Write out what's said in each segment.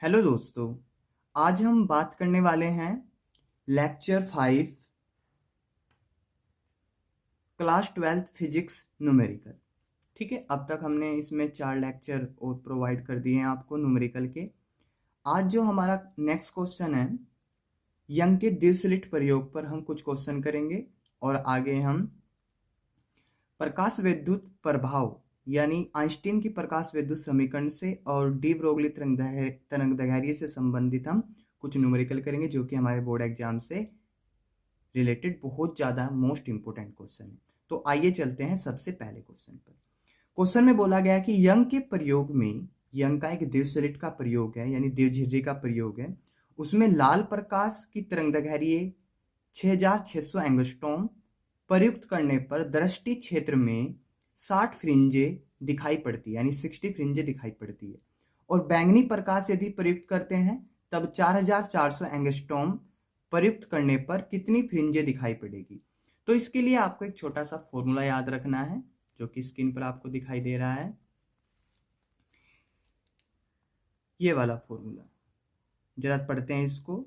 Hello दोस्तों, आज हम बात करने वाले हैं lecture 5 class 12th physics numerical. ठीक है, अब तक हमने इसमें 4 लेक्चर और प्रोवाइड कर दिए हैं आपको न्यूमेरिकल के। आज जो हमारा नेक्स्ट क्वेश्चन है, यंग के द्विसलिट प्रयोग पर हम कुछ क्वेश्चन करेंगे और आगे हम प्रकाश विद्युत प्रभाव यानी आइंस्टीन की प्रकाश विद्युत समीकरण से और डी ब्रोगली तरंगदैर्घ्य से संबंधित हम कुछ न्यूमेरिकल करेंगे, जो कि हमारे बोर्ड एग्जाम से रिलेटेड बहुत ज़्यादा मोस्ट इंपोर्टेंट क्वेश्चन है। तो आइए चलते हैं सबसे पहले क्वेश्चन पर। क्वेश्चन में बोला गया कि यंग के प्रयोग में, यंग का एक द्विसलिट का प्रयोग है यानी द्विझिर्री का प्रयोग है, उसमें लाल प्रकाश की तरंगदैर्घ्य 6600 एंगस्ट्रॉम प्रयुक्त करने पर दृष्टि क्षेत्र में 60 फ्रिंजे दिखाई पड़ती है यानी 60 फ्रिंजे दिखाई पड़ती है, और बैंगनी प्रकाश यदि प्रयुक्त करते हैं तब 4400 एंगस्ट्रॉम प्रयुक्त करने पर कितनी फ्रिंजे दिखाई पड़ेगी। तो इसके लिए आपको एक छोटा सा फॉर्मूला याद रखना है, जो कि स्क्रीन पर आपको दिखाई दे रहा है, ये वाला फॉर्मूला। जरा पढ़ते हैं इसको।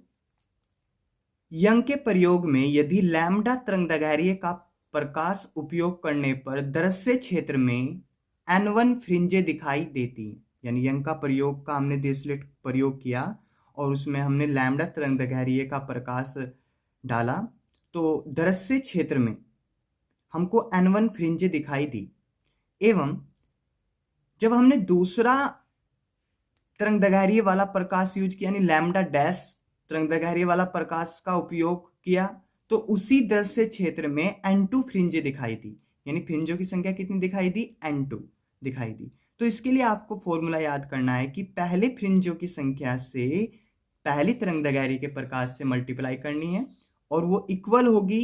यंग के प्रयोग में यदि लैम्डा तरंगदैर्घ्य का प्रकाश उपयोग करने पर दृश्य क्षेत्र में n1 फ्रिंजे दिखाई देती हैं, यानी यंग का प्रयोग का हमने द्विसलिट प्रयोग किया और उसमें हमने लैम्डा तरंगदैर्घ्य का प्रकाश डाला, तो दृश्य क्षेत्र में हमको n1 फ्रिंजे दिखाई दी। एवं जब हमने दूसरा तरंगदैर्घ्य वाला प्रकाश यूज किया यानी लैम्डा डैश तरंगदैर्घ्य वाला प्रकाश का उपयोग किया, तो उसी दृश्य क्षेत्र में n2 फ्रिंजे दिखाई दी, यानी फ्रिंजों की संख्या कितनी दिखाई दी, n2 दिखाई दी। तो इसके लिए आपको फॉर्मूला याद करना है कि पहले फ्रिंजों की संख्या से पहली तरंगदैर्घ्य के प्रकाश से मल्टीप्लाई करनी है और वो इक्वल होगी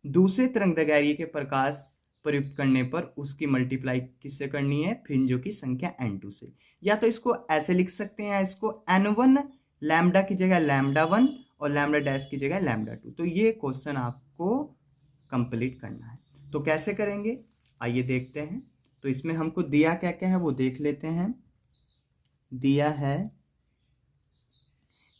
दूसरे तरंगदैर्घ्य के प्रकाश प्रयुक्त करने पर उसकी मल्टीप्लाई किससे करनी है, फ्रिंजों की संख्या n2 से। या तो इसको ऐसे लिख सकते हैं, इसको n1 लैम्डा की जगह लैम्डा 1 और लैम्डा डैश की जगह लैम्डा 2। तो ये क्वेश्चन आपको कंप्लीट करना है। तो कैसे करेंगे आइए देखते हैं। तो इसमें हमको दिया क्या क्या है वो देख लेते हैं। दिया है,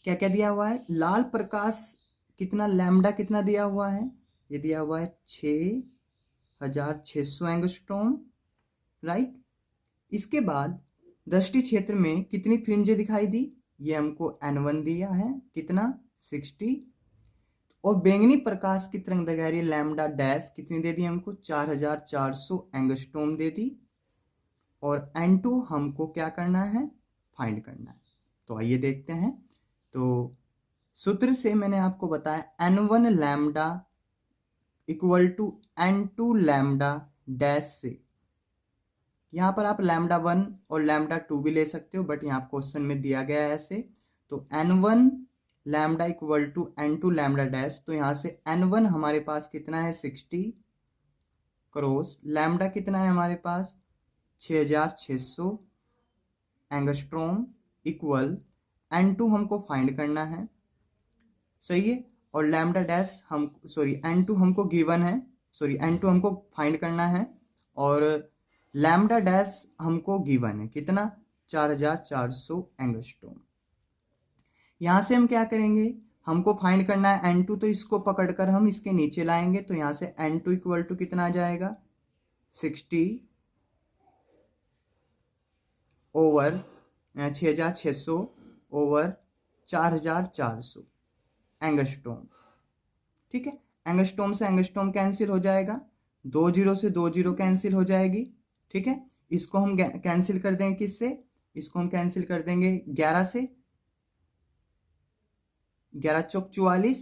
क्या क्या दिया हुआ है, लाल प्रकाश कितना, लैम्डा कितना दिया हुआ है, ये दिया हुआ है 6600 एंगस्ट्रॉम, राइट। इसके बाद दृष्टि क्षेत्र में कितनी फ्रिंजें दिखाई दी, ये हमको n1 दिया है, कितना 60, और बैंगनी प्रकाश की तरंगदैर्घ्य लैम्डा डैश कितनी दे दी हमको, 4400 एंगस्ट्रॉम दे दी, और n2 हमको क्या करना है, फाइंड करना है। तो आइए देखते हैं। तो सूत्र से मैंने आपको बताया n1 lambda equal to n2 lambda dash से, यहाँ पर आप लैम्डा 1 और लैम्डा 2 भी ले सकते हो, बट यहाँ क्वेश्चन में दिया गया है ऐसे। तो n1 lambda equal to n2 lambda dash, तो यहाँ से n1 हमारे पास कितना है 60 क्रॉस लैम्डा कितना है हमारे पास 6600 एंगस्ट्रॉम इक्वल n2 हमको फाइंड करना है, सही है। और लैम्डा डैश हम n2 हमको गिवन है, n2 हमको फाइंड करना है, और लैम्डा डैश हमको गिवन है कितना 4400 एंगस्ट्रॉम। यहाँ से हम क्या करेंगे, हमको फाइंड करना है n2, तो इसको पकड़कर हम इसके नीचे लाएंगे, तो यहाँ से n2 इक्वल टू कितना आ जाएगा 60 ओवर 6600 ओवर 4400 एंगस्ट्रॉम। ठीक है, एंगस्ट्रॉम से एंगस्ट्रॉम कैंसिल हो जाएगा, 2 जीरो से 2 जीरो कैंसिल हो जाएगी। ठीक है, इसको हम कैंसिल कर देंगे किससे, इसको हम कैंसिल कर देंगे 11 से, 11 चौक 44,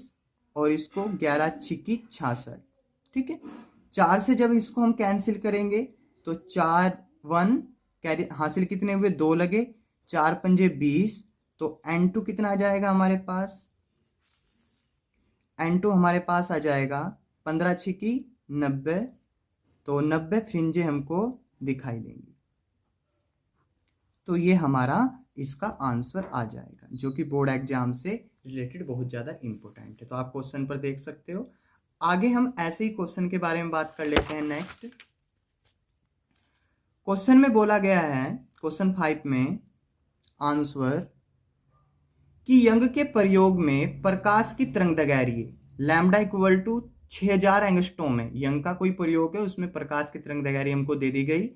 और इसको 11 छिक्की 66। ठीक है, 4 से जब इसको हम कैंसिल करेंगे तो 4 1 कैरी हासिल कितने हुए, 2 लगे, 4 पंजे 20, तो n2 कितना आ जाएगा हमारे पास, n2 हमारे पास आ जाएगा 15 छिक्की 90, तो 90 फ्रिंजे हमको दिखाई देंगी। तो ये हमारा इसका आंसर आ जाएगा, जो कि बोर्ड एग्जाम से रिलेटेड बहुत ज़्यादा इंपॉर्टेंट है। तो आप क्वेश्चन पर देख सकते हो। आगे हम ऐसे ही क्वेश्चन के बारे में बात कर लेते हैं। नेक्स्ट क्वेश्चन में बोला गया है, क्वेश्चन 5 में आंसर कि यंग के प्रयोग में प्रकाश की तरंगदैर्घ्य लैम्डा इक्वल टू 6000 एंगस्ट्रॉम है। यंग का कोई प्रयोग है, उसमें प्रकाश की तरंगदैर्घ्य हमको दे दी गई।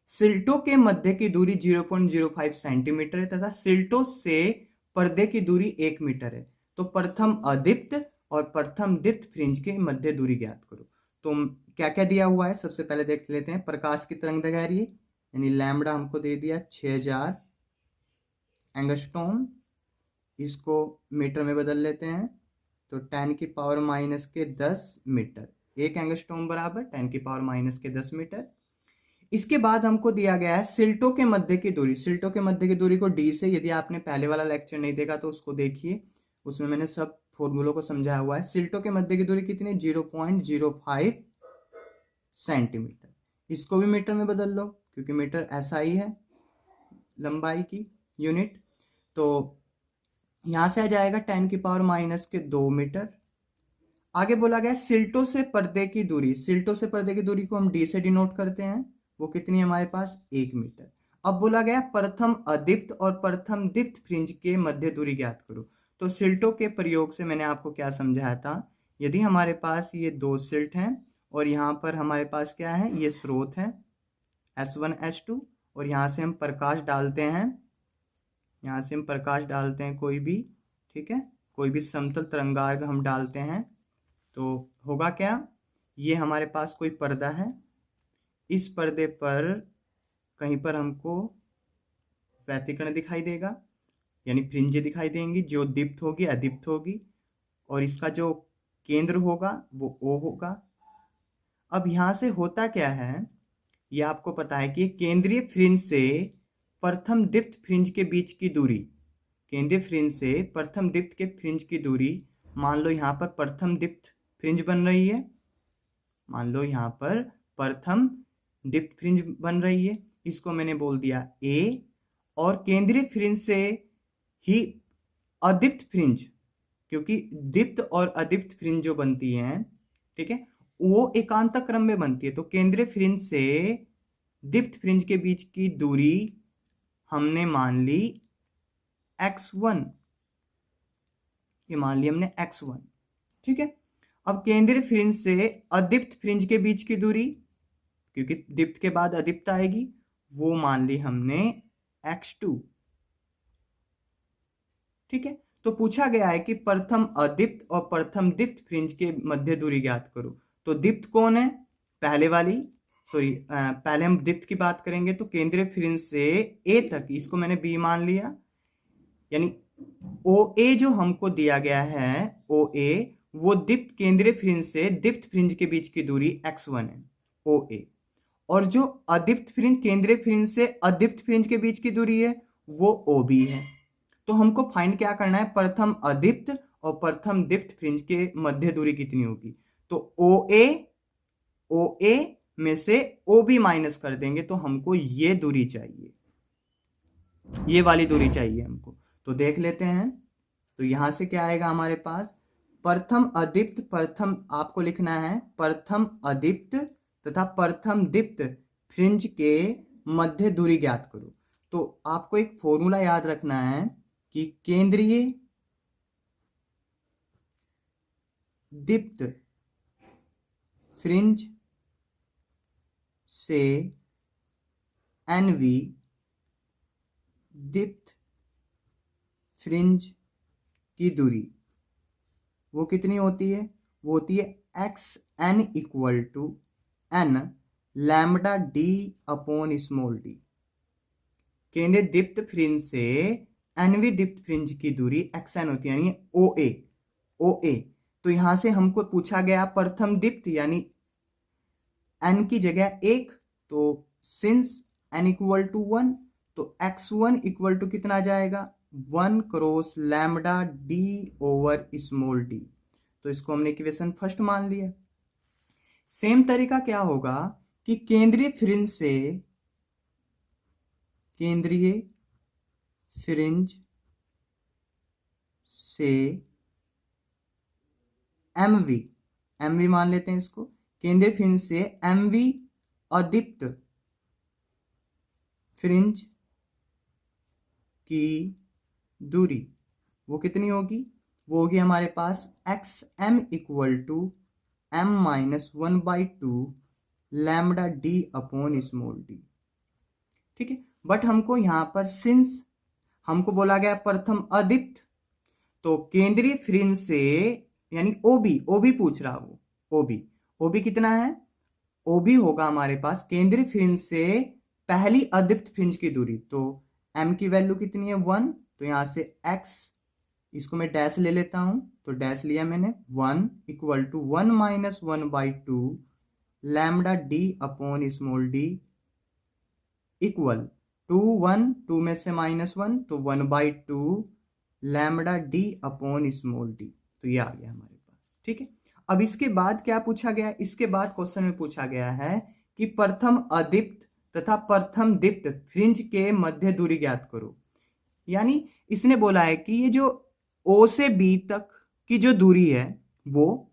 सिल्टों के मध्य की दूरी 0.05 सेंटीमीटर है तथा सिल्टों से पर्दे की दूरी 1 मीटर है। तो प्रथम अदीप्त और प्रथम दीप्त फ्रिंज के मध्य दूरी ज्ञात करो। तो क्या क्या दिया हुआ है, सबसे पहले देख लेते हैं। प्रकाश की तरंगदैर्घ्य यानी लैम्डा हमको दे दिया 6000 एंगस्ट्रॉम, इसको मीटर में बदल लेते हैं तो 10 की पावर माइनस के 10 मीटर, 1 एंगस्ट्रॉम बराबर 10 की पावर माइनस के 10 मीटर। इसके बाद हमको दिया गया है सिल्टों के मध्य की दूरी। सिल्टों के मध्य की दूरी को डी से, यदि आपने पहले वाला लेक्चर नहीं देखा तो उसको देखिए, उसमें मैंने सब फॉर्मूलों को समझाया हुआ है। सिल्टों के मध्य की दूरी कितनी, 0.05 सेंटीमीटर। इसको भी मीटर में बदल लो क्योंकि मीटर SI है लंबाई की यूनिट। तो यहां से आ जाएगा 10 की पावर माइनस के 2 मीटर। आगे बोला गया सिल्टों से पर्दे की दूरी। सिल्टों से पर्दे की दूरी को हम डी से डिनोट करते हैं, वो कितनी है हमारे पास, 1 मीटर। अब बोला गया प्रथम अदीप्त और प्रथम दीप्त फ्रिंज के मध्य दूरी ज्ञात करो। तो सिल्टों के प्रयोग से मैंने आपको क्या समझाया था, यदि हमारे पास ये 2 सिल्ट हैं और यहाँ पर हमारे पास क्या है, ये स्रोत है S1 S2, और यहाँ से हम प्रकाश डालते हैं, यहाँ से हम प्रकाश डालते हैं कोई भी, ठीक है, कोई भी समतल तरंगार्घ हम डालते हैं तो होगा क्या, ये हमारे पास कोई पर्दा है, इस पर्दे पर कहीं पर हमको व्यतिकरण दिखाई देगा यानी फ्रिंजें दिखाई देंगी जो दीप्त होगी अदीप्त होगी, और इसका जो केंद्र होगा वो O होगा। अब यहाँ से होता क्या है, ये आपको पता है कि केंद्रीय फ्रिंज से प्रथम दीप्त फ्रिंज के बीच की दूरी, केंद्रीय फ्रिंज से प्रथम दीप्त के फ्रिंज की दूरी, मान लो यहाँ पर प्रथम दीप्त फ्रिंज बन रही है, मान लो यहाँ पर प्रथम दीप्त फ्रिंज बन रही है, इसको मैंने बोल दिया A, और केंद्रीय फ्रिंज से ही अदीप्त फ्रिंज, क्योंकि दीप्त और अदीप्त फ्रिंज जो बनती हैं, ठीक है, वो एकांतर क्रम में बनती है। तो केंद्रीय फ्रिंज से दीप्त फ्रिंज के बीच की दूरी हमने मान ली x1, ये मान ली हमने x1, ठीक है। अब केंद्रीय फ्रिंज से अदीप्त फ्रिंज के बीच की दूरी, क्योंकि दीप्त के बाद अदीप्त आएगी, वो मान ली हमने x2, ठीक है। तो पूछा गया है कि प्रथम अदीप्त और प्रथम दीप्त फ्रिंज के मध्य दूरी ज्ञात करो। तो दीप्त कौन है, पहले वाली, सॉरी पहले हम दीप्त की बात करेंगे तो केंद्रीय फ्रिंज से A तक, इसको मैंने B मान लिया, यानी OA जो हमको दिया गया है OA, वो दीप्त केंद्रीय फ्रिंज से दीप्त फ्रिंज के बीच की दूरी x1 है OA, और जो अदीप्त फ्रिंज केंद्रीय फ्रिंज से अदीप्त फ्रिंज के बीच की दूरी है वो OB है। तो हमको फाइंड क्या करना है, प्रथम अदीप्त और प्रथम दीप्त फ्रिंज के मध्य दूरी कितनी होगी। तो OA में से OB माइनस कर देंगे तो हमको ये दूरी चाहिए, ये वाली दूरी चाहिए हमको। तो देख लेते हैं, तो यहां से क्या आएगा हमारे पास, प्रथम अदीप्त, प्रथम आपको लिखना है प्रथम अदीप्त तथा प्रथम दीप्त फ्रिंज के मध्य दूरी ज्ञात करो। तो आपको एक फॉर्मूला याद रखना है कि केंद्रीय दीप्त फ्रिंज से NV दीप्त फ्रिंज की दूरी वो कितनी होती है, वो होती है XN equal to N lambda D upon small d। केंद्रीय दीप्त फ्रिंज से NV दीप्त फ्रिंज की दूरी XN होती है यानी OA। तो यहां से हमको पूछा गया प्रथम दीप्त यानी N की जगह 1, तो सिंस N इक्वल टू 1 तो x1 इक्वल टू कितना आ जाएगा, 1 cross lambda D over small d। तो इसको हमने इक्वेशन फर्स्ट मान लिया। सेम तरीका क्या होगा कि केंद्रीय फ्रिंज से MV मान लेते हैं इसको, केंद्रीय फ्रिंज से MV अदीप्त फ्रिंज की दूरी वो कितनी होगी, वो होगी हमारे पास X M equal to M minus 1/2 lambda D upon small D. ठीक है, बट हमको यहाँ पर सिंस हमको बोला गया प्रथम अदीप्त, तो केंद्रीय फ्रिंज से यानी ओबी, ओबी पूछ रहा वो, ओबी, ओबी कितना है, ओबी होगा हमारे पास केंद्रीय फ्रिंज से पहली अदीप्त फ्रिंज की दूरी, तो एम की वैल्यू कितनी है 1, तो यहाँ से एक्स, इसको मैं डैश ले लेता हूं, तो डैश लिया मैंने, 1 equal to 1 minus 1/2 lambda D upon small D equal to 1, 2 में से -1 तो 1/2 lambda D upon small D. तो ये आ गया हमारे पास। ठीक है, अब इसके बाद क्या पूछा गया, इसके बाद क्वेश्चन में पूछा गया है कि प्रथम अदीप्त तथा प्रथम दीप्त फ्रिंज के मध्य दूरी ज्ञात करो। यानी इसने बोला है कि ये जो ओ से बी तक की जो दूरी है वो,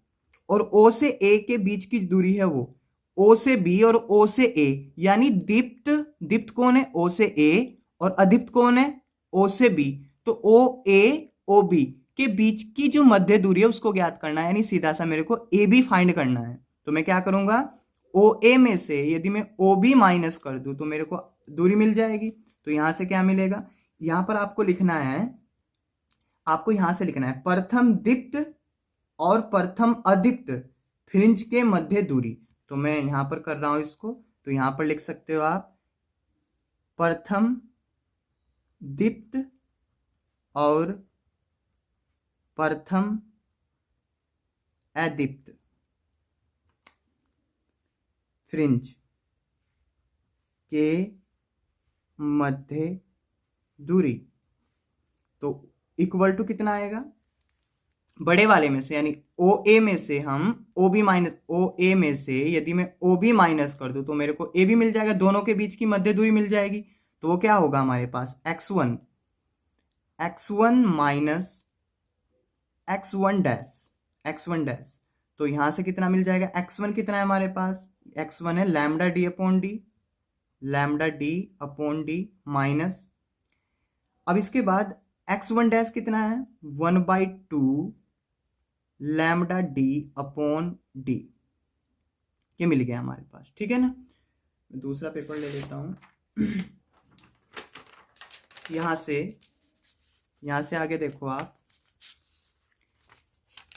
और ओ से ए के बीच की दूरी है वो, ओ से बी और ओ से ए, यानी दीप्त, दीप्त कौन है, ओ से ए, और अदीप्त कौन है, ओ से बी, तो ओ ए ओ बी के बीच की जो मध्य दूरी है उसको ज्ञात करना है, यानी सीधा सा मेरे को ए बी फाइंड करना है। तो मैं क्या करूंगा, ओ ए में से यदि मैं ओ बी माइनस कर दूं तो मेरे को दूरी मिल जाएगी। तो यहां से क्या मिलेगा, यहां पर आपको लिखना है, आपको यहां से लिखना है प्रथम दीप्त और प्रथम अदीप्त फ्रिंज के मध्य दूरी। तो मैं यहां पर कर रहा हूं इसको, तो यहां पर लिख सकते हो आप प्रथम दीप्त और प्रथम अदीप्त फ्रिंज के मध्य दूरी, तो इक्वल टू कितना आएगा, बड़े वाले में से यानी ओ ए में से हम ओ बी माइनस, ओ ए में से यदि मैं ओ बी माइनस कर दूं तो मेरे को ए बी मिल जाएगा, दोनों के बीच की मध्य दूरी मिल जाएगी। तो वो क्या होगा हमारे पास x1 माइनस x1 डैश, तो यहां से कितना मिल जाएगा, x1 कितना है हमारे पास, x1 है lambda D upon D, lambda D upon D minus, अब इसके बाद x1 डैश कितना है 1/2 लैम्डा डी अपॉन डी, ये मिल गया हमारे पास। ठीक है ना, मैं दूसरा पेपर ले लेता हूं। यहां से आगे देखो आप,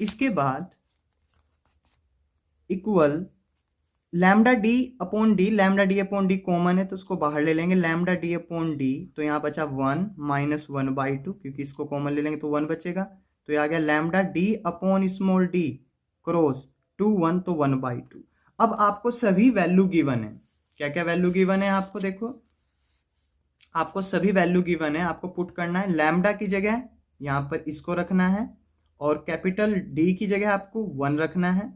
इसके बाद equal lambda D upon D, lambda D upon D common है तो उसको बाहर ले लेंगे, लैम्डा डी अपॉन डी, तो यहाँ बचा 1 माइनस 1/2, क्योंकि इसको कॉमन ले लेंगे तो 1 बचेगा, तो ये आ गया lambda D upon small D cross 2 1 तो 1/2। अब आपको सभी वैल्यू गिवन है, क्या क्या वैल्यू गिवन है आपको, देखो आपको सभी वैल्यू गिवन है, आपको पुट करना है, लैम्डा की जगह यहाँ पर इसको रखना है, और कैपिटल डी की जगह आपको 1 रखना है,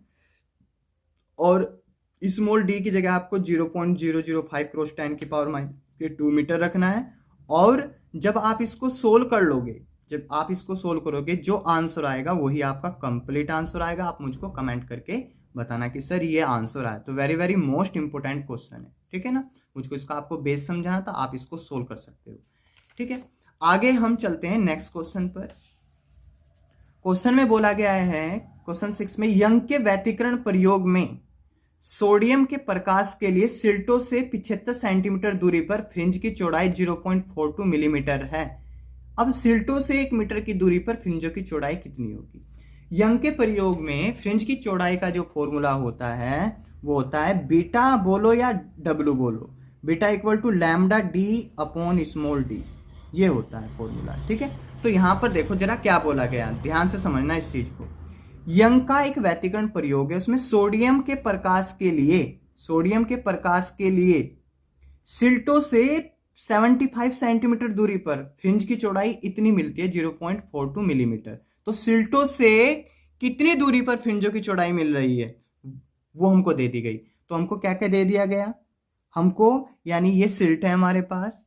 और स्मॉल डी की जगह आपको 0.005 क्रॉस 10⁻² मीटर रखना है। और जब आप इसको सोल्व कर लोगे, जब आप इसको सोल्व करोगे, जो आंसर आएगा वही आपका कंप्लीट आंसर आएगा। आप मुझको कमेंट करके बताना कि सर ये आंसर आया। तो very very most important question है, ठीक है ना। मुझको इसका आपको बेस समझाना था, आप इसको सोल्व कर सकते हो, ठीक है। आगे हम चलते हैं नेक्स्ट क्वेश्चन पर। क्वेश्चन में बोला गया है, क्वेश्चन 6 में, यंग के व्यतिकरण प्रयोग में सोडियम के प्रकाश के लिए सिल्टो से 75 सेंटीमीटर दूरी पर फ्रिंज की चौड़ाई 0.42 मिलीमीटर है। अब सिल्टो से 1 मीटर की दूरी पर फ्रिंजों की चौड़ाई कितनी होगी। यंग के प्रयोग में फ्रिंज की चौड़ाई का जो फॉर्मूला होता है वो होता है बीटा बोलो या डब्ल्यू बोलो, beta equal to lambda D upon small D, ये होता है फॉर्मूला, ठीक है। तो यहां पर देखो जरा क्या बोला गया, ध्यान से समझना इस चीज को। यंग का एक व्यतिकरण प्रयोग है, उसमें सोडियम के प्रकाश के लिए सिल्टो से 75 सेंटीमीटर दूरी पर फ्रिंज की चौड़ाई इतनी मिलती है 0.42 मिलीमीटर। तो सिल्टो से कितनी दूरी पर फ्रिंजों की चौड़ाई मिल रही है वो हमको दे दी गई। तो हमको क्या क्या दे दिया गया, हमको यानी ये सिल्ट है हमारे पास,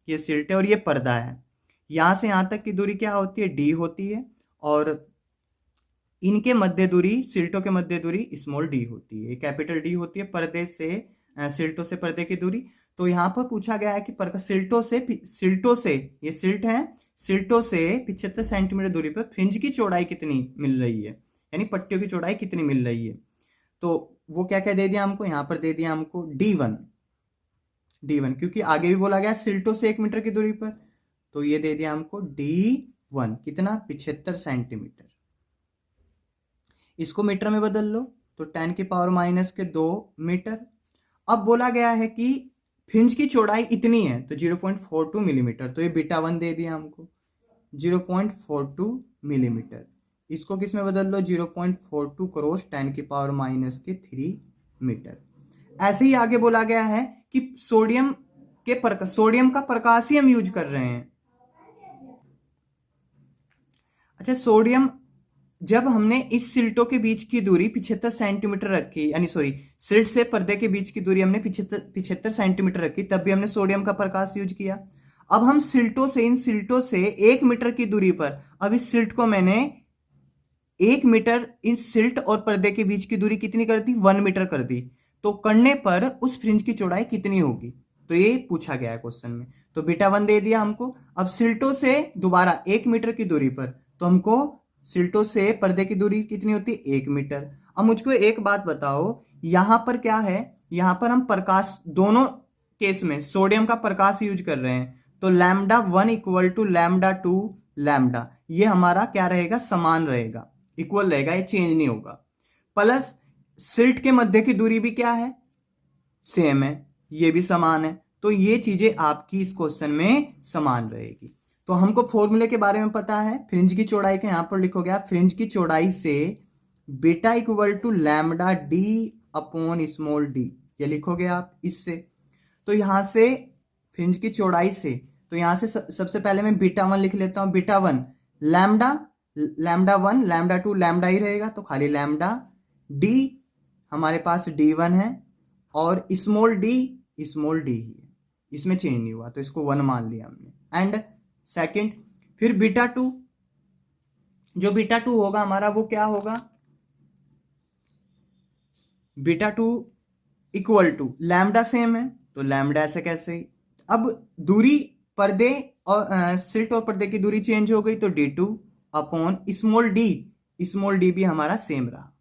ये सिल्ट है और ये पर्दा है, यहां से यहां तक की दूरी क्या होती है, डी होती है, और इनके मध्य दूरी, सिल्टों के मध्य दूरी स्मॉल डी होती है, कैपिटल डी होती है पर्दे से, सिल्टों से पर्दे की दूरी। तो यहां पर पूछा गया है कि सिल्टों से ये सिल्ट है, सिल्टों से 75 सेंटीमीटर दूरी पर फ्रिंज की चौड़ाई कितनी मिल रही है, यानी पट्टियों की चौड़ाई कितनी मिल रही है। तो वो क्या क्या दे दिया हमको, यहाँ पर दे दिया हमको D1 क्योंकि आगे भी बोला गया सिल्टों से 1 मीटर की दूरी पर, तो ये दे दिया हमको D1 कितना 75 सेंटीमीटर। इसको मीटर में बदल लो तो 10⁻⁻2 मीटर। अब बोला गया है कि फ्रिंज की चौड़ाई इतनी है तो 0.42 मिलीमीटर, तो ये β1 दे दिया हमको 0.42 मिलीमीटर। इसको किस में बदल लो 0.42 क्रॉस 10⁻³ मीटर। ऐसे ही आगे बोला गया है कि सोडियम का प्रकाश ही हम यूज कर रहे हैं। अच्छा, सोडियम जब हमने इस सिल्टों के बीच की दूरी 75 सेंटीमीटर रखी, यानी सॉरी सिल्ट से पर्दे के बीच की दूरी हमने 75 सेंटीमीटर रखी, तब भी हमने सोडियम का प्रकाश यूज किया। अब हम इन सिल्टों से 1 मीटर की दूरी पर, अब इस सिल्ट को मैंने 1 मीटर, इस सिल्ट और पर्दे के बीच की दूरी कितनी कर दी 1 मीटर कर दी, तो करने पर उस फ्रिंज की चौड़ाई कितनी होगी, तो ये पूछा गया है क्वेश्चन में। तो β1 दे दिया हमको। अब सिल्टों से दोबारा 1 मीटर की दूरी पर, तो हमको सिल्टों से पर्दे की दूरी कितनी होती है 1 मीटर। अब मुझको एक बात बताओ, यहां पर क्या है, यहां पर हम प्रकाश दोनों केस में सोडियम का प्रकाश यूज कर रहे हैं, तो λ1 = λ2 लैम्डा, ये हमारा क्या रहेगा समान रहेगा, इक्वल रहेगा, ये चेंज नहीं होगा। प्लस सिल्ट के मध्य की दूरी भी क्या है सेम है, ये भी समान है, तो ये चीजें आपकी इस क्वेश्चन में समान रहेगी। तो हमको फॉर्मूले के बारे में पता है, फ्रिंज की चौड़ाई के यहां पर लिखोगे आप, फ्रिंज की चौड़ाई से बीटा = λd/d, ये लिखोगे आप इससे। तो यहां से फ्रिंज की चौड़ाई से, तो यहां से सबसे पहले मैं β1 लिख लेता हूं, β1 λ1 λ2 लैम्डा ही रहेगा, तो खाली लैम्डा d, हमारे पास d1 है, और स्मॉल d ही है, इसमें चेंज नहीं हुआ, तो इसको 1 मान लिया हमने। एंड सेकंड, फिर β2, जो β2 होगा हमारा वो क्या होगा, β2 = लैम्डा सेम है, तो लैम्डा ऐसे कैसे ही। अब दूरी पर्दे और सिल्ट और पर्दे की दूरी चेंज हो गई, तो d2/स्मॉल d भी हमारा सेम रहा,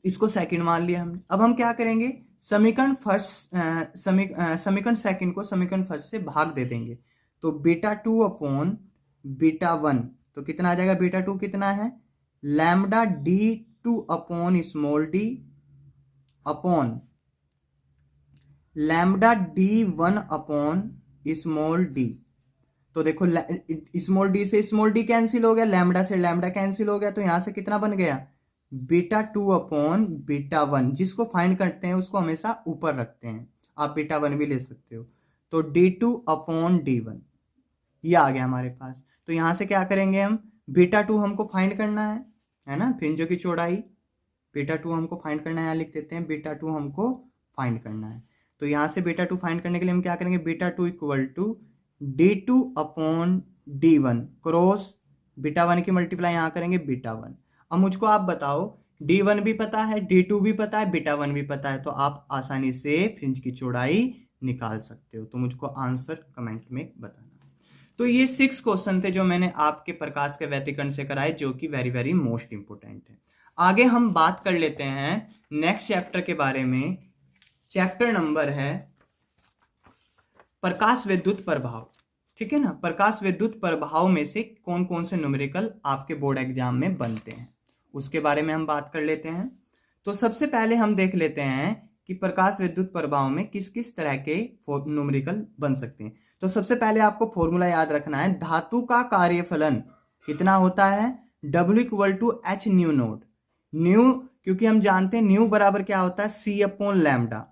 इसको सेकंड मान लिया हमने। अब हम क्या करेंगे, समीकरण सेकंड को समीकरण फर्स्ट से भाग दे देंगे, तो β2/β1, तो कितना आ जाएगा, β2 कितना है λd2/स्मॉल d अपॉन λd1/स्मॉल d। तो देखो स्मॉल d से स्मॉल d कैंसिल हो गया, लैम्डा से लैम्डा कैंसिल हो गया, तो यहां से कितना बन गया β2/β1, जिसको फाइंड करते हैं उसको हमेशा ऊपर रखते हैं, आप β1 भी ले सकते हो, तो d2/d1 ये आ गया हमारे पास। तो यहां से क्या करेंगे हम, β2 हमको फाइंड करना है ना, फ्रिंजों की चौड़ाई β2 हमको फाइंड करना है, यहाँ लिख देते हैं β2 हमको फाइंड करना है। तो यहाँ से β2 फाइंड करने के लिए हम क्या करेंगे, β2 = d2/d1 क्रॉस β1 की मल्टीप्लाई यहाँ करेंगे β1। अब मुझको आप बताओ, d1 भी पता है, d2 भी पता है, β1 भी पता है, तो आप आसानी से फ्रिंज की चौड़ाई निकाल सकते हो। तो मुझको आंसर कमेंट में बताना। तो ये 6 क्वेश्चन थे जो मैंने आपके प्रकाश के व्यतिकरण से कराए, जो कि वेरी वेरी मोस्ट इंपोर्टेंट है। आगे हम बात कर लेते हैं नेक्स्ट चैप्टर के बारे में। चैप्टर नंबर है प्रकाश विद्युत प्रभाव, ठीक है ना। प्रकाश विद्युत प्रभाव में से कौन कौन से न्यूमेरिकल आपके बोर्ड एग्जाम में बनते हैं, उसके बारे में हम बात कर लेते हैं। तो सबसे पहले हम देख लेते हैं कि प्रकाश विद्युत प्रभाव में किस किस तरह के न्यूमेरिकल बन सकते हैं। तो सबसे पहले आपको फॉर्मूला याद रखना है, धातु का कार्यफलन कितना होता है, W = h new note. New क्योंकि हम जानते हैं न्यू बराबर क्या होता है C/λ,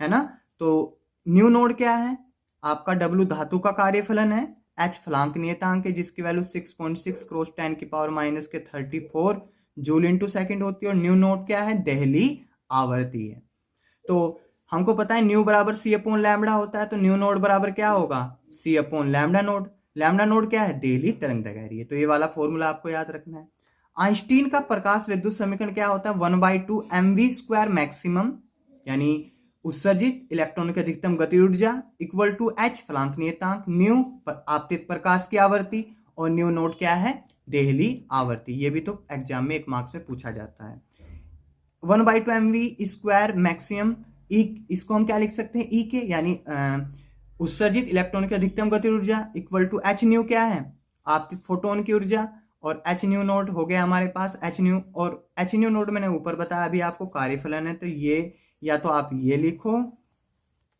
है ना। तो न्यू नोड क्या है आपका, W धातु का कार्यफलन है, H फलांक नियतांक है जिसकी वैल्यू 6.6 क्रॉस 10⁻⁻34 जूल × सेकंड होती है, और न्यू नोड क्या है देहली आवर्ती है। तो हमको पता है न्यू बराबर C/λ होता है, तो न्यू नोड बराबर क्या होगा C/λ नोड। लैम्डा नोड क्या है देहली तरंग दैर्घ्य है, तो ये वाला फॉर्मूला आपको याद रखना है। आइंस्टीन का प्रकाश विद्युत समीकरण क्या होता है, 1/2 mv² मैक्सिमम, यानी उत्सर्जित इलेक्ट्रॉन की अधिकतम गति ऊर्जा इक्वल टू एच फ्लांक नियतांक, न्यू आपतित प्रकाश की आवृत्ति, और न्यू नोट क्या है, देहली आवृत्ति। ये भी तो एग्जाम में 1 मार्क्स में पूछा जाता है। 1/2 mv² मैक्सिमम ई, इसको हम क्या लिख सकते हैं, ई के, यानी उत्सर्जित इलेक्ट्रॉन की अधिकतम गति ऊर्जा इक्वल टू एच न्यू क्या है, आपतित फोटोन की ऊर्जा, और एच न्यू नोट हो गया हमारे पास एच न्यू, और एच न्यू नोट मैंने ऊपर बताया अभी आपको कार्यफलन है, तो ये या तो आप ये लिखो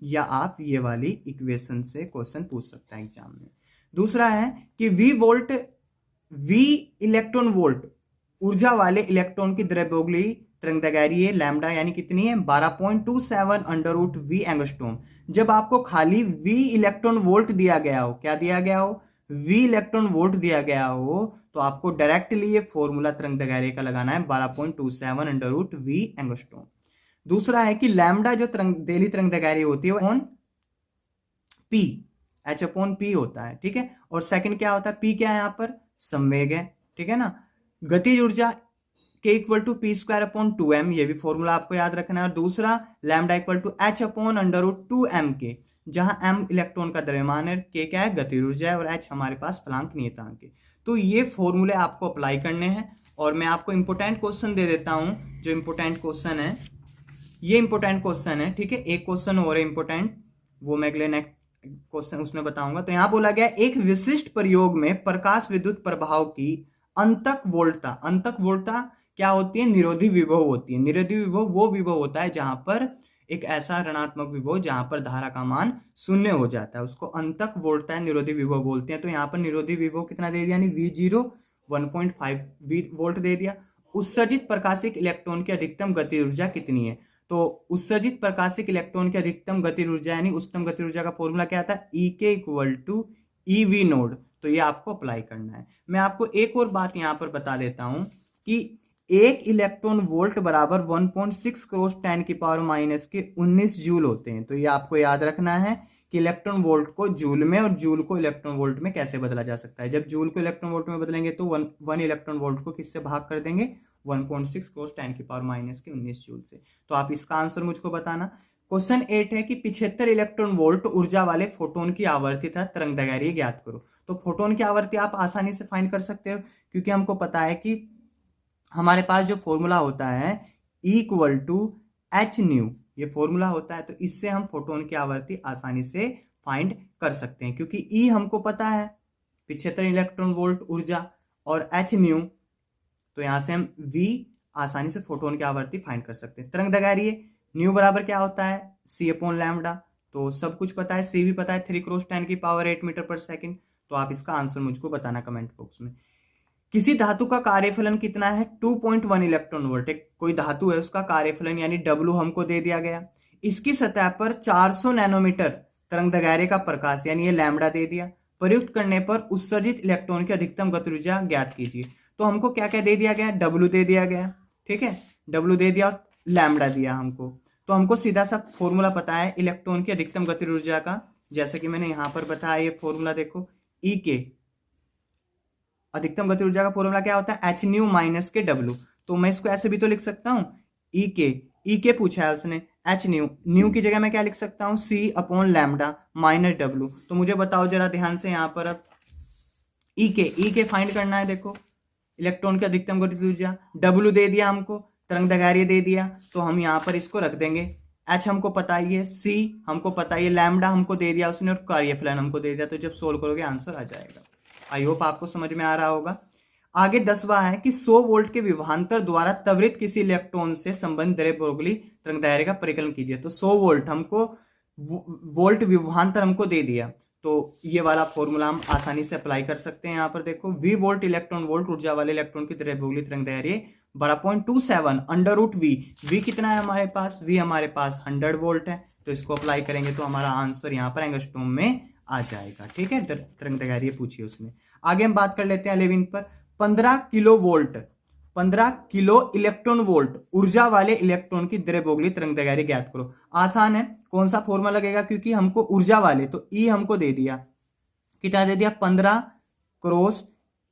या आप ये वाली इक्वेशन से क्वेश्चन पूछ सकता है एग्जाम में। दूसरा है कि वी इलेक्ट्रॉन वोल्ट ऊर्जा वाले इलेक्ट्रॉन की द्रव्यौगली तरंगदैर्घ्य है लैम्डा, यानी कितनी है, 12.27 अंडर रूट वी एंगस्ट्रॉम। जब आपको खाली वी इलेक्ट्रॉन वोल्ट दिया गया हो, क्या दिया गया हो, वी इलेक्ट्रॉन वोल्ट दिया गया हो, तो आपको डायरेक्टली ये फॉर्मूला तरंगदैर्घ्य का लगाना है 12.27 अंडर रूट वी एंगस्ट्रॉम। दूसरा है कि लैम्डा जो देहली तरंगदैर्घ्य होती है वो पी, एच अपॉन पी होता है, ठीक है। और सेकंड क्या होता है, पी क्या है यहाँ पर, संवेग है, ठीक है ना। गतिज ऊर्जा के equal to P square upon 2m, ये भी फॉर्मूला आपको याद रखना है। और दूसरा lambda equal to H upon under root 2m के, जहां m इलेक्ट्रॉन का द्रव्यमान है, k क्या है, गतिज ऊर्जा है, और h हमारे पास फलांक नियतांक है। तो ये फॉर्मूले आपको अप्लाई करने हैं। और मैं आपको इंपोर्टेंट क्वेश्चन दे देता हूं, जो इंपोर्टेंट क्वेश्चन है, ये इंपोर्टेंट क्वेश्चन है, ठीक है। एक क्वेश्चन और है इंपोर्टेंट, वो मैं अगले नेक्स्ट क्वेश्चन उसमें बताऊंगा। तो यहां बोला गया एक विशिष्ट प्रयोग में प्रकाश विद्युत प्रभाव की अंतक वोल्टता क्या होती है, निरोधी विभव होती है। निरोधी विभव वो विभव होता है जहां पर एक ऐसा ऋणात्मक विभव जहां पर धारा का मान 0 हो जाता है, उसको अंतक वोल्टता निरोधी विभव बोलते हैं। तो यहाँ पर निरोधी विभव कितना दे दिया, यानी V0 1.5 वोल्ट दे दिया। उत्सर्जित प्रकाशिक इलेक्ट्रॉन की अधिकतम गति ऊर्जा कितनी है, तो उत्सर्जित प्रकाशिक इलेक्ट्रॉन की अधिकतम गति ऊर्जा यानी उच्चतम गति ऊर्जा का फॉर्मूला क्या आता है, ई के इक्वल टू ईवी नोड। तो ये आपको अप्लाई करना है। मैं आपको एक और बात यहां पर बता देता हूं कि 1 इलेक्ट्रॉन वोल्ट बराबर 1.6 क्रॉस 10 की पावर माइनस के 19 जूल होते हैं। तो ये आपको याद रखना है कि इलेक्ट्रॉन वोल्ट को जूल में और जूल को इलेक्ट्रॉन वोल्ट में कैसे बदला जा सकता है। जब जूल को इलेक्ट्रॉन वोल्ट में बदलेंगे तो 1 इलेक्ट्रॉन वोल्ट को किससे भाग कर देंगे, 1.6 क्रॉस 10 की पावर माइनस के 19 जूल से। तो आप इसका आंसर मुझको बताना। क्वेश्चन 8 है कि 75 इलेक्ट्रॉन वोल्ट ऊर्जा वाले फोटोन की आवर्ती तथा तरंगदैर्घ्य ज्ञात करो। तो फोटोन की आवर्ती आप आसानी से फाइंड कर सकते हो, क्योंकि हमको पता है कि हमारे पास जो फॉर्मूला होता है इक्वल टू एच न्यू, ये फॉर्मूला होता है। तो इससे हम फोटोन की आवर्ती आसानी से फाइंड कर सकते हैं, क्योंकि ई हमको पता है 75 इलेक्ट्रॉन वोल्ट ऊर्जा और एच न्यू, तो यहां से हम V आसानी से फोटोन की आवर्ती फाइंड कर सकते हैं। तरंगदैर्घ्य न्यू बराबर क्या होता है, C अपॉन लैम्डा, तो सब कुछ पता है, C भी पता है 3 क्रॉस 10 की पावर 8 मीटर पर सेकंड। तो आप इसका आंसर मुझको बताना कमेंट बॉक्स में। किसी धातु का कार्यफलन कितना है, 2.1 इलेक्ट्रॉन वोल्ट। एक कोई धातु है, उसका कार्यफलन यानी W हमको दे दिया गया। इसकी सतह पर 400 नैनोमीटर तरंगदैर्घ्य का प्रकाश यानी ये लैम्डा दे दिया। प्रयुक्त करने पर उत्सर्जित इलेक्ट्रॉन की अधिकतम गति ऊर्जा ज्ञात कीजिए। तो हमको क्या क्या दे दिया गया, W दे दिया गया, ठीक है, W दे दिया और लैम्डा दिया हमको। तो हमको सीधा सा फॉर्मूला पता है इलेक्ट्रॉन की अधिकतम गति ऊर्जा का, जैसे कि मैंने यहां पर बताया, ये फॉर्मूला देखो, ई के अधिकतम गति ऊर्जा का फॉर्मूला क्या होता है, एच न्यू माइनस के W। तो मैं इसको ऐसे भी तो लिख सकता हूं, ई के पूछा है उसने, एच न्यू की जगह मैं क्या लिख सकता हूं, C upon lambda minus W। तो मुझे बताओ जरा ध्यान से यहां पर, अब ई के फाइंड करना है। देखो इलेक्ट्रॉन की अधिकतम गति ऊर्जा, W दे दिया हमको, तरंगदैर्घ्य दे दिया, तो हम यहां पर इसको रख देंगे। H हमको पता ही है, C हमको पता ही है, लैम्डा हमको दे दिया उसने, और कार्यफलन हमको दे दिया। तो जब सोल्व करोगे आंसर आ जाएगा। आई होप आपको समझ में आ रहा होगा। आगे 10वां है कि 100 वोल्ट के विभवांतर द्वारा त्वरित किसी इलेक्ट्रॉन से संबंधित द्रव्यौगली तरंगदैर्घ्य का परिकलन कीजिए। तो 100 वोल्ट हमको, वोल्ट विभवांतर हमको दे दिया, तो ये वाला फॉर्मूला हम आसानी से अप्लाई कर सकते हैं। यहाँ पर देखो V वोल्ट इलेक्ट्रॉन वोल्ट ऊर्जा वाले इलेक्ट्रॉन की द्रव्यौगली तरंगदैर्घ्य 12.27 अंडर रूट V कितना है हमारे पास, V हमारे पास 100 वोल्ट है। तो इसको अप्लाई करेंगे तो हमारा आंसर यहाँ पर एंगस्ट्रॉम में आ जाएगा, ठीक है। तरंगदैर्घ्य पूछिए उसमें। आगे हम बात कर लेते हैं 11 पर, 15 किलो इलेक्ट्रॉन वोल्ट ऊर्जा वाले इलेक्ट्रॉन की द्रव्यौगली तरंगदैर्घ्य ज्ञात करो। आसान है, कौन सा फॉर्मूला लगेगा, क्योंकि हमको ऊर्जा वाले, तो E हमको दे दिया, कितना दे दिया, 15 क्रॉस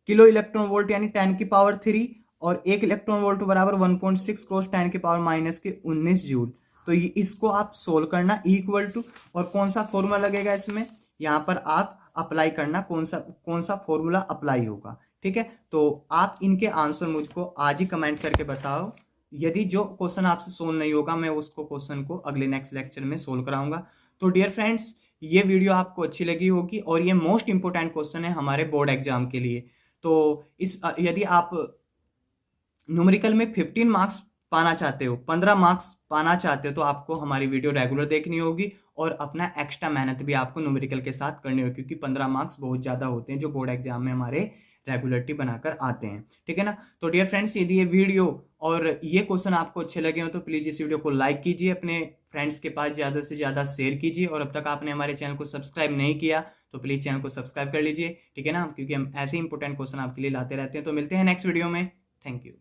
किलो इलेक्ट्रॉन वोल्ट यानी 10 की पावर 3, और 1 इलेक्ट्रॉन वोल्ट बराबर 1.6 क्रॉस 10 की पावर माइनस के 19 जूल। तो तो इसको आप सोल्व करना इक्वल टू, और कौन सा फॉर्मूला लगेगा इसमें, यहाँ पर आप अप्लाई करना, कौन सा फॉर्मूला अप्लाई होगा। ठीक है, तो आप इनके आंसर मुझको आज ही कमेंट करके बताओ। यदि जो क्वेश्चन आपसे सोल्व नहीं होगा, मैं उसको क्वेश्चन को अगले नेक्स्ट लेक्चर में सोल्व कराऊंगा। तो डियर फ्रेंड्स, ये वीडियो आपको अच्छी लगी होगी और ये मोस्ट इंपोर्टेंट क्वेश्चन है हमारे बोर्ड एग्जाम के लिए। तो यदि आप न्यूमेरिकल में 15 मार्क्स पाना चाहते हो, 15 मार्क्स पाना चाहते हो, तो आपको हमारी वीडियो रेगुलर देखनी होगी और अपना एक्स्ट्रा मेहनत भी आपको न्यूमेरिकल के साथ करनी होगी, क्योंकि 15 मार्क्स बहुत ज़्यादा होते हैं जो बोर्ड एग्जाम में हमारे रेगुलरिटी बनाकर आते हैं। ठीक है ना। तो डियर फ्रेंड्स, यदि ये वीडियो और ये क्वेश्चन आपको अच्छे लगे हो तो प्लीज़ इस वीडियो को लाइक कीजिए, अपने फ्रेंड्स के पास ज़्यादा से ज़्यादा शेयर कीजिए, और अब तक आपने हमारे चैनल को सब्सक्राइब नहीं किया तो प्लीज़ चैनल को सब्सक्राइब कर लीजिए। ठीक है ना, क्योंकि हम ऐसे इंपॉर्टेंट क्वेश्चन आपके लिए लाते रहते हैं। तो मिलते हैं नेक्स्ट वीडियो में। Thank you.